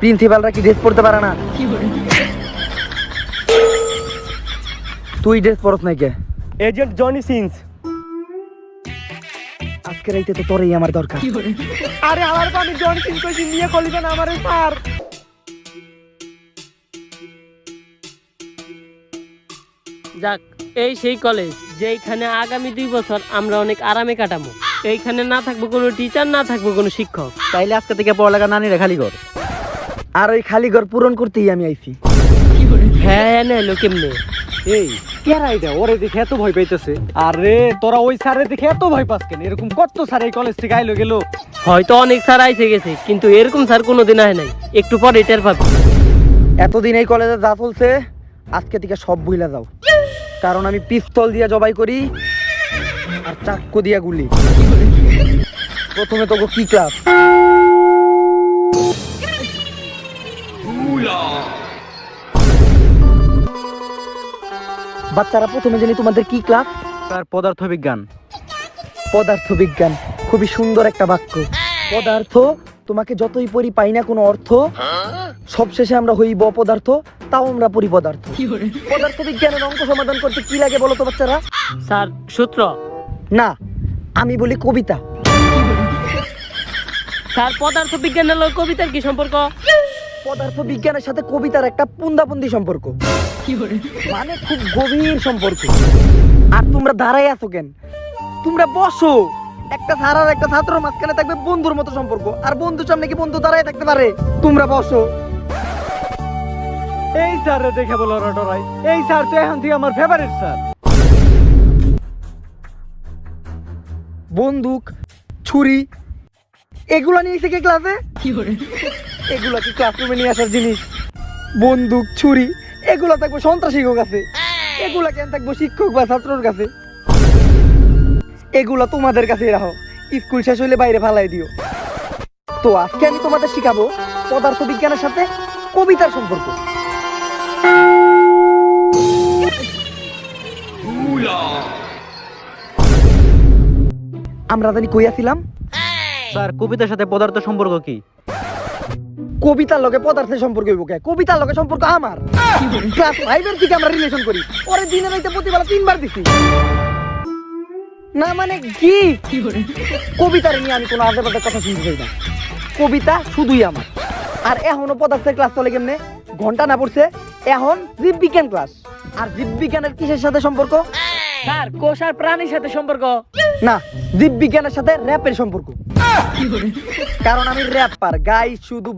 প্রিন্সিপালরা কি ড্রেস পরতে পারে না? তুই ড্রেস পরস নাই কে? Agent Johnny scenes. আজকে রাইতে তো তোরই আমার দরকার। আরে আমার তো আমি জনি সিনস কইছি নিয়ে কলিবেন আমারে স্যার। যাক, এই সেই কলেজ যেখানে আগামী 2 বছর আমরা অনেক আরামে কাটাবো। এইখানে না থাকবো কোনো টিচার, না থাকবো কোনো শিক্ষক। তাইলে আজকে থেকে পড়ালেখা নানিরা খালি ঘর। আর ওই খালি ঘর পূরণ করতেই আমি আইছি। হ্যাঁ না এলো কেমনে? এই কেরা এটা ওরে দেখে এত ভয় পাইতেছে? আরে তোরা ওই স্যারে দেখে এত ভয় পাস কেন? এরকম কত স্যার এই কলেজ থেকে আইলো গেল। হয়তো অনেক স্যার আইসে গেছে, কিন্তু এরকম স্যার কোনোদিন আয় নাই। একটু পরে টের পাবে। এতদিন এই কলেজে যা চলছে আজকে থেকে সব ভুলে যাও, কারণ আমি পিস্তল দিয়া জবাই করি আর চাক্কু দিয়া গুলি। প্রথমে তোকে কি ক্লাস? বাচ্চারা প্রথমে জানি তোমাদের কি ক্লাস? স্যার পদার্থ বিজ্ঞান। পদার্থ বিজ্ঞান, খুবই সুন্দর একটা বাক্য। পদার্থ, তোমাকে যতই পড়ি পাই না কোনো অর্থ, সবশেষে আমরা হইব অপদার্থ, তাও আমরা পড়ি পদার্থ। পদার্থ বিজ্ঞানের অঙ্ক সমাধান করতে কি লাগে বলো তো বাচ্চারা? স্যার সূত্র। না, আমি বলি কবিতা। স্যার পদার্থ বিজ্ঞানের লগে কবিতার কি সম্পর্ক? পদার্থ বিজ্ঞানের সাথে কবিতার একটা পুন্দাপুন্দি সম্পর্ক, মানে খুব গভীর সম্পর্ক। আর তোমরা দাঁড়াই আছো কেন? তোমরা বসো। একটা স্যার আর একটা ছাত্রের মাঝখানে থাকবে বন্ধুর মতো সম্পর্ক, আর বন্ধুর সামনে কি বন্ধু দাঁড়ায় থাকতে পারে? তোমরা বসো। এই স্যারে দেখে বলো রটরাই, এই স্যার তো এখন থেকে আমার ফেভারিট স্যার। বন্দুক, ছুরি, এগুলা নিয়ে এসে কে ক্লাসে? এগুলা কি ক্লাসরুমে নিয়ে আসার জিনিস? বন্দুক, ছুরি এগুলা থাকবো সন্ত্রাসীর কাছে, এগুলা কেন থাকবো শিক্ষক বা ছাত্রর কাছে? এগুলা তোমাদের কাছে রাখো, স্কুল শেষ হইলে বাইরে ফালাই দিও। তো আজকে আমি তোমাদের শিখাবো পদার্থ বিজ্ঞানের সাথে কবিতার সম্পর্ক। আমরা জানি কইয়াছিলাম স্যার কবিতার সাথে পদার্থ সম্পর্ক কি? কবিতার লগে পদার্থের সম্পর্ক হইব কে? কবিতার লগে সম্পর্ক আমার। ক্লাস 5 এর থেকে আমরা রিলেশন করি, পরে দিনে রাইতে প্রতিবেলা 3 বার দিছি। না মানে কি? কবিতার নিয়ে আমি কোনো আজেবাজে কথা শুনতে চাই না। কবিতা শুধুই আমার। আর এখনো পদার্থের ক্লাস চলে কেমনে? ঘন্টা না পড়ছে এখন জীববিজ্ঞান ক্লাস। আর জীববিজ্ঞানের কিসের সাথে সম্পর্ক? স্যার কোষ আর প্রাণীর সাথে সম্পর্ক। না, জীববিজ্ঞানের সাথে র‍্যাপের সম্পর্ক। কারণ আমি র‍্যাপার, গাই শুধু